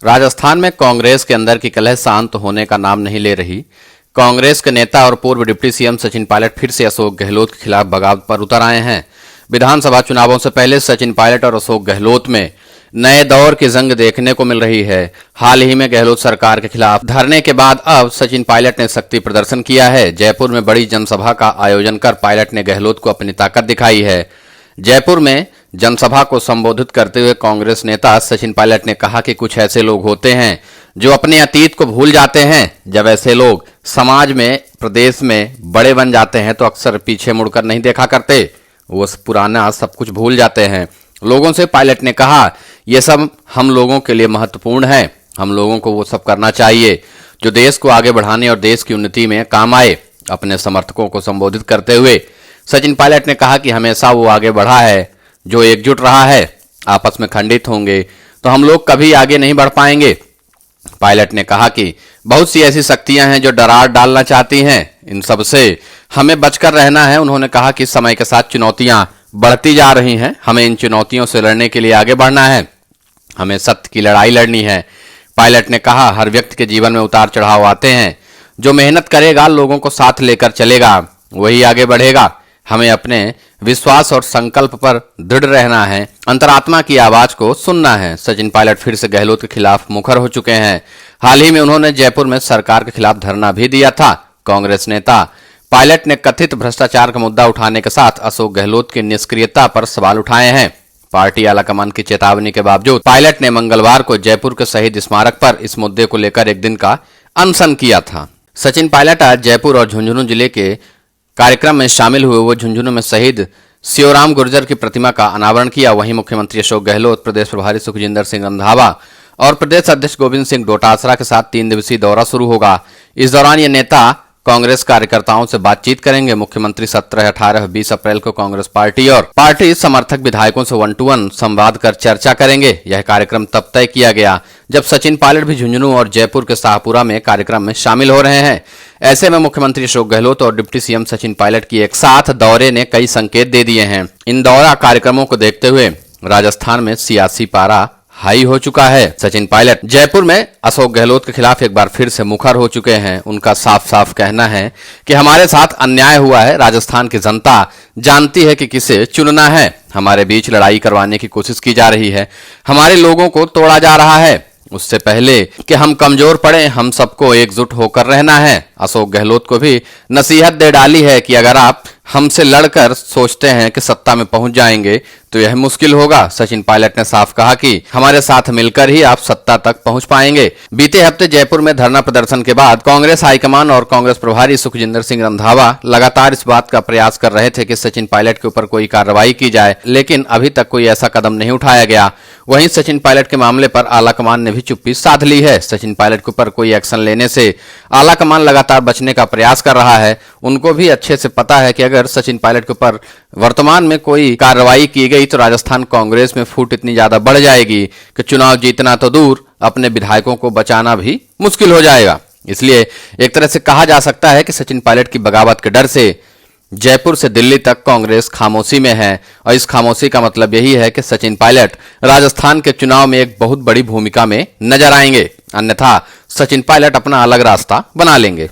राजस्थान में कांग्रेस के अंदर की कलह शांत होने का नाम नहीं ले रही। कांग्रेस के नेता और पूर्व डिप्टी सीएम सचिन पायलट फिर से अशोक गहलोत के खिलाफ बगावत पर उतर आए हैं। विधानसभा चुनावों से पहले सचिन पायलट और अशोक गहलोत में नए दौर की जंग देखने को मिल रही है। हाल ही में गहलोत सरकार के खिलाफ धरने के बाद अब सचिन पायलट ने शक्ति प्रदर्शन किया है। जयपुर में बड़ी जनसभा का आयोजन कर पायलट ने गहलोत को अपनी ताकत दिखाई है। जयपुर में जनसभा को संबोधित करते हुए कांग्रेस नेता सचिन पायलट ने कहा कि कुछ ऐसे लोग होते हैं जो अपने अतीत को भूल जाते हैं। जब ऐसे लोग समाज में, प्रदेश में बड़े बन जाते हैं तो अक्सर पीछे मुड़कर नहीं देखा करते, वो पुराना सब कुछ भूल जाते हैं। लोगों से पायलट ने कहा, ये सब हम लोगों के लिए महत्वपूर्ण है। हम लोगों को वो सब करना चाहिए जो देश को आगे बढ़ाने और देश की उन्नति में काम आए। अपने समर्थकों को संबोधित करते हुए सचिन पायलट ने कहा कि हमेशा वो आगे बढ़ा है जो एकजुट रहा है। आपस में खंडित होंगे तो हम लोग कभी आगे नहीं बढ़ पाएंगे। पायलट ने कहा कि बहुत सी ऐसी शक्तियां हैं जो दरार डालना चाहती हैं, इन सब से हमें बचकर रहना है। उन्होंने कहा कि समय के साथ चुनौतियां बढ़ती जा रही हैं, हमें इन चुनौतियों से लड़ने के लिए आगे बढ़ना है, हमें सत्य की लड़ाई लड़नी है। पायलट ने कहा, हर व्यक्ति के जीवन में उतार चढ़ाव आते हैं, जो मेहनत करेगा, लोगों को साथ लेकर चलेगा, वही आगे बढ़ेगा। हमें अपने विश्वास और संकल्प पर दृढ़ रहना है, अंतरात्मा की आवाज को सुनना है। सचिन पायलट फिर से गहलोत के खिलाफ मुखर हो चुके हैं। हाल ही में उन्होंने जयपुर में सरकार के खिलाफ धरना भी दिया था। कांग्रेस नेता पायलट ने कथित भ्रष्टाचार का मुद्दा उठाने के साथ अशोक गहलोत की निष्क्रियता पर सवाल उठाए हैं। पार्टी आलाकमान की चेतावनी के बावजूद पायलट ने मंगलवार को जयपुर के शहीद स्मारक पर इस मुद्दे को लेकर एक दिन का अनशन किया था। सचिन पायलट आज जयपुर और झुंझुनू जिले के कार्यक्रम में शामिल हुए। वो झुंझुनू में शहीद शिवराम गुर्जर की प्रतिमा का अनावरण किया। वहीं मुख्यमंत्री अशोक गहलोत, प्रदेश प्रभारी सुखजिंदर सिंह रंधावा और प्रदेश अध्यक्ष गोविंद सिंह डोटासरा के साथ 3 दिवसीय दौरा शुरू होगा। इस दौरान ये नेता कांग्रेस कार्यकर्ताओं से बातचीत करेंगे। मुख्यमंत्री 17, 18, 20 अप्रैल को कांग्रेस पार्टी और पार्टी समर्थक विधायकों से 1-to-1 संवाद कर चर्चा करेंगे। यह कार्यक्रम तब तय किया गया जब सचिन पायलट भी झुंझुनू और जयपुर के शाहपुरा में कार्यक्रम में शामिल हो रहे हैं। ऐसे में मुख्यमंत्री अशोक गहलोत और डिप्टी सीएम सचिन पायलट की एक साथ दौरे ने कई संकेत दे दिए हैं। इन दौरा कार्यक्रमों को देखते हुए राजस्थान में सियासी पारा हाई हो चुका है। सचिन पायलट जयपुर में अशोक गहलोत के खिलाफ एक बार फिर से मुखर हो चुके हैं। उनका साफ साफ कहना है कि हमारे साथ अन्याय हुआ है। राजस्थान की जनता जानती है कि किसे चुनना है। हमारे बीच लड़ाई करवाने की कोशिश की जा रही है, हमारे लोगों को तोड़ा जा रहा है। उससे पहले कि हम कमजोर पड़े, हम सबको एकजुट होकर रहना है। अशोक गहलोत को भी नसीहत दे डाली है कि अगर आप हमसे लड़कर सोचते हैं कि सत्ता में पहुंच जाएंगे तो यह मुश्किल होगा। सचिन पायलट ने साफ कहा कि हमारे साथ मिलकर ही आप सत्ता तक पहुंच पाएंगे। बीते हफ्ते जयपुर में धरना प्रदर्शन के बाद कांग्रेस हाईकमान और कांग्रेस प्रभारी सुखजिंदर सिंह रंधावा लगातार इस बात का प्रयास कर रहे थे कि सचिन पायलट के ऊपर कोई कार्रवाई की जाए, लेकिन अभी तक कोई ऐसा कदम नहीं उठाया गया। वहीं सचिन पायलट के मामले पर आलाकमान ने भी चुप्पी साध ली है। सचिन पायलट के ऊपर कोई एक्शन लेने से आलाकमान लगातार बचने का प्रयास कर रहा है। उनको भी अच्छे से पता है कि अगर सचिन पायलट के ऊपर वर्तमान में कोई कार्रवाई की गई तो राजस्थान कांग्रेस में फूट इतनी ज्यादा बढ़ जाएगी कि चुनाव जीतना तो दूर, अपने विधायकों को बचाना भी मुश्किल हो जाएगा। इसलिए एक तरह से कहा जा सकता है कि सचिन पायलट की बगावत के डर से जयपुर से दिल्ली तक कांग्रेस खामोशी में है, और इस खामोशी का मतलब यही है कि सचिन पायलट राजस्थान के चुनाव में एक बहुत बड़ी भूमिका में नजर आएंगे, अन्यथा सचिन पायलट अपना अलग रास्ता बना लेंगे।